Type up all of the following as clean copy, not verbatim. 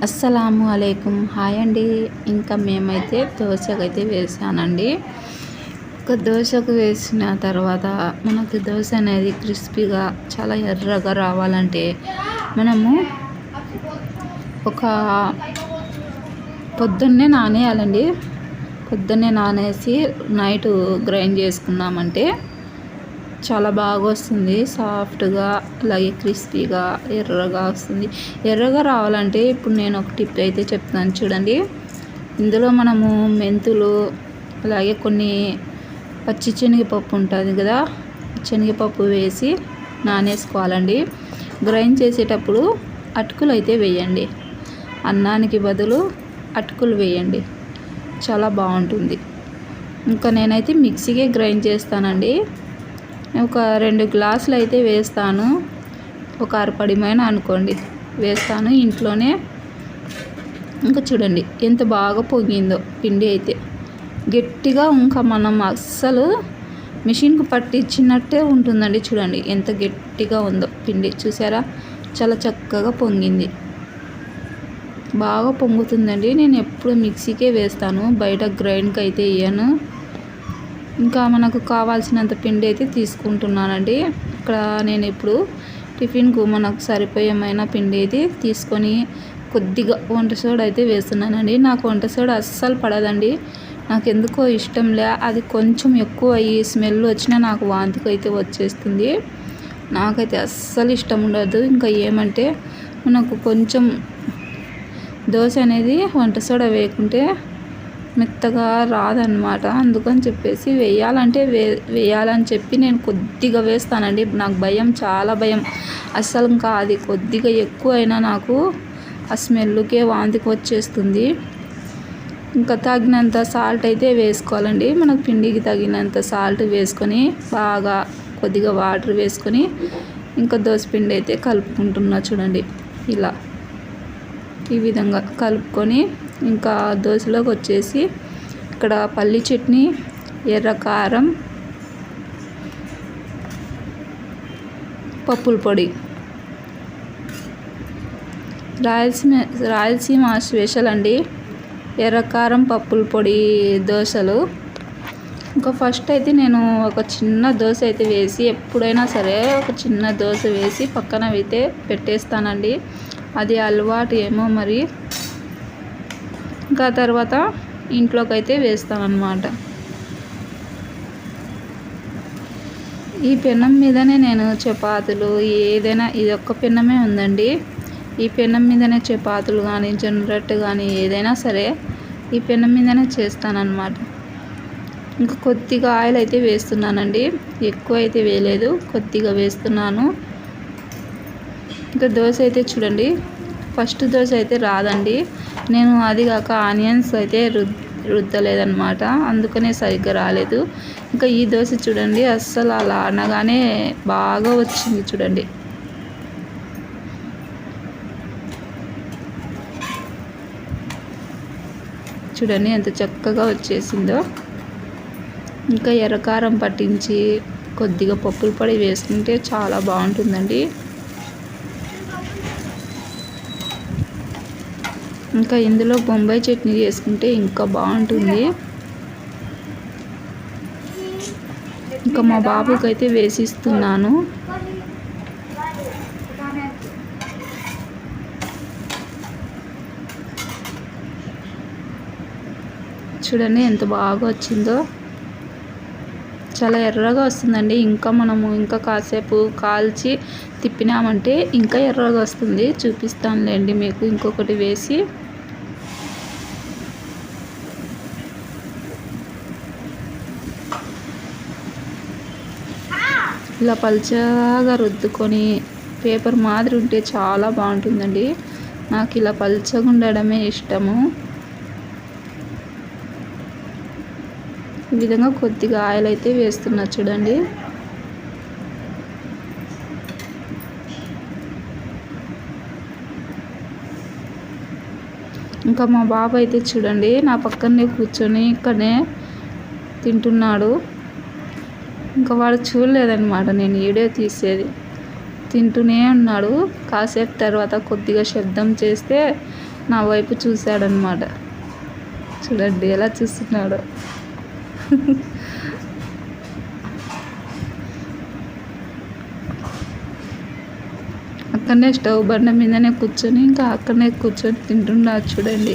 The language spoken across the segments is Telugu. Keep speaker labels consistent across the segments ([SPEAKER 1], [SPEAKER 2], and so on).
[SPEAKER 1] అస్సలాము అలైకుం. హాయ్ అండి. ఇంకా మేమైతే దోశకైతే వేసానండి. ఒక దోశకు వేసిన తర్వాత మనకు దోశ అనేది క్రిస్పీగా చాలా ఎర్రగా రావాలంటే మనము ఒక పొద్దున్నే నానేయాలండి. పొద్దున్నే నానేసి నైట్ గ్రైండ్ చేసుకున్నామంటే చాలా బాగా వస్తుంది. సాఫ్ట్గా అలాగే క్రిస్పీగా ఎర్రగా వస్తుంది. ఎర్రగా రావాలంటే ఇప్పుడు నేను ఒక టిప్ అయితే చెప్తాను చూడండి. ఇందులో మనము మెంతులు అలాగే కొన్ని పచ్చి శనగపప్పు ఉంటుంది కదా, శనగపప్పు వేసి నానేసుకోవాలండి. గ్రైండ్ చేసేటప్పుడు అటుకులు అయితే వేయండి. అన్నానికి బదులు అటుకులు వేయండి, చాలా బాగుంటుంది. ఇంకా నేనైతే మిక్సీకే గ్రైండ్ చేస్తానండి. ఒక 2 గ్లాసులు అయితే వేస్తాను. ఒక అరపడిమైన అనుకోండి వేస్తాను ఇంట్లోనే. ఇంకా చూడండి ఎంత బాగా పొంగిందో పిండి అయితే గట్టిగా. ఇంకా మనం అస్సలు మిషన్కు పట్టించినట్టే ఉంటుందండి. చూడండి ఎంత గట్టిగా ఉందో పిండి, చూసారా? చాలా చక్కగా పొంగింది, బాగా పొంగుతుందండి. నేను ఎప్పుడు మిక్సీకే వేస్తాను, బయట గ్రైండ్కి అయితే వేయను. ఇంకా మనకు కావాల్సినంత పిండి అయితే తీసుకుంటున్నానండి. ఇక్కడ నేను ఇప్పుడు టిఫిన్కు మనకు సరిపోయేమైన పిండి అయితే తీసుకొని కొద్దిగా వంట సోడా అయితే వేస్తున్నానండి. నాకు వంట సోడా అస్సలు పడదండి, నాకు ఎందుకో ఇష్టం లే. అది కొంచెం ఎక్కువ అయ్యి స్మెల్ వచ్చినా నాకు వాంతికి అయితే వచ్చేస్తుంది. నాకైతే అస్సలు ఇష్టం ఉండదు. ఇంకా ఏమంటే మనకు కొంచెం దోశ అనేది వంట సోడా వేయకుంటే మెత్తగా రాదనమాట. అందుకని చెప్పేసి వేయాలని చెప్పి నేను కొద్దిగా వేస్తానండి. నాకు భయం, చాలా భయం. అస్సలు ఇంకా అది కొద్దిగా ఎక్కువ అయినా నాకు ఆ స్మెల్కే వాంతికి వచ్చేస్తుంది. ఇంకా తగినంత సాల్ట్ అయితే వేసుకోవాలండి. మనకు పిండికి తగినంత సాల్ట్ వేసుకొని బాగా కొద్దిగా వాటర్ వేసుకొని ఇంకా దోశ పిండి అయితే కలుపుకుంటున్నా చూడండి. ఇలా ఈ విధంగా కలుపుకొని ఇంకా దోశలోకి వచ్చేసి ఇక్కడ పల్లి చట్నీ, ఎర్ర కారం, పప్పుల పొడి, రాయలసీమ స్పెషల్ అండి ఎర్రకారం పప్పుల పొడి దోశలు. ఇంకా ఫస్ట్ అయితే నేను ఒక చిన్న దోశ అయితే వేసి, ఎప్పుడైనా సరే ఒక చిన్న దోశ వేసి పక్కన అయితే పెట్టేస్తానండి. అది అలవాటు ఏమో మరి. ఇంకా తర్వాత ఇంట్లోకి అయితే వేస్తానన్నమాట. ఈ పెనం మీదనే నేను చపాతీలు ఏదైనా, ఇది ఒక్క పెనమే ఉందండి. ఈ పెనం మీదనే చపాతీలు కానీ జొన్న రొట్టె కానీ ఏదైనా సరే ఈ పెనం మీదనే చేస్తానన్నమాట. ఇంకా కొద్దిగా ఆయిల్ అయితే వేస్తున్నానండి, ఎక్కువ అయితే వేయలేదు, కొద్దిగా వేస్తున్నాను. ఇంకా దోశ అయితే చూడండి, ఫస్ట్ దోశ అయితే రాదండి. నేను అది కాక ఆనియన్స్ అయితే రుద్దలేదన్నమాట, అందుకనే సరిగ్గా రాలేదు. ఇంకా ఈ దోశ చూడండి, అస్సలు అలా అనగానే బాగా వచ్చింది చూడండి. చూడండి ఎంత చక్కగా వచ్చేసిందో. ఇంకా ఎర్రకారం పట్టించి కొద్దిగా పప్పుల పొడి వేసుకుంటే చాలా బాగుంటుందండి. ఇంకా ఇందులో బొంబాయి చట్నీ చేసుకుంటే ఇంకా బాగుంటుంది. ఇంకా మా బాబుకి అయితే వేసిస్తున్నాను. చూడండి ఎంత బాగా వచ్చిందో, చాలా ఎర్రగా వస్తుందండి. ఇంకా మనము ఇంకా కాసేపు కాల్చి తిప్పినామంటే ఇంకా ఎర్రగా వస్తుంది. చూపిస్తానులేండి మీకు ఇంకొకటి వేసి. ఇలా పల్చగా రుద్దుకొని పేపర్ మాదిరి ఉంటే చాలా బాగుంటుందండి. నాకు ఇలా పల్చగా ఉండడమే ఇష్టము. ఈ విధంగా కొద్దిగా ఆయిల్ అయితే వేస్తున్నా చూడండి. ఇంకా మా బాబు అయితే చూడండి నా పక్కనే కూర్చొని ఇక్కడనే తింటున్నాడు. ఇంకా వాడు చూడలేదన్నమాట నేను వీడియో తీసేది, తింటూనే ఉన్నాడు. కాసేపు తర్వాత కొద్దిగా శబ్దం చేస్తే నా వైపు చూశాడనమాట. చూడండి ఎలా చూస్తున్నాడు. అక్కడనే స్టవ్ బండ మీదనే కూర్చొని ఇంకా అక్కడనే కూర్చొని తింటున్నాడు చూడండి.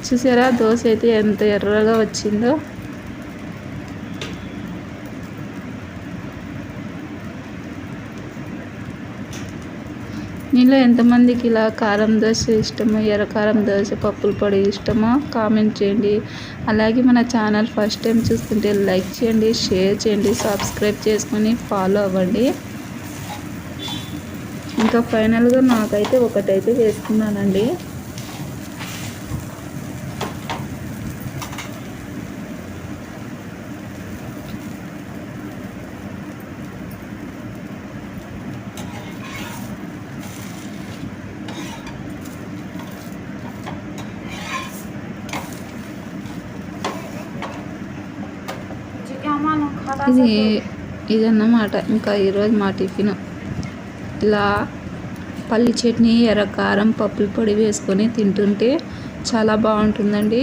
[SPEAKER 1] చూసారా దోశ అయితే ఎంత ఎర్రగా వచ్చిందో. మీలో ఎంతమందికి ఇలా కారం దోశ ఇష్టమో, ఎర్ర కారం దోశ పప్పుల పొడి ఇష్టమో కామెంట్ చేయండి. అలాగే మన ఛానల్ ఫస్ట్ టైం చూస్తుంటే లైక్ చేయండి, షేర్ చేయండి, సబ్స్క్రైబ్ చేసుకొని ఫాలో అవ్వండి. ఇంకా ఫైనల్గా నాకైతే ఒకటైతే వేసుకున్నానండి. ఇదన్నమాట ఇంకా ఈరోజు మా టిఫిన్. ఇలా పల్లి చట్నీ, ఎర్ర కారం, పప్పుల పొడి వేసుకొని తింటుంటే చాలా బాగుంటుందండి.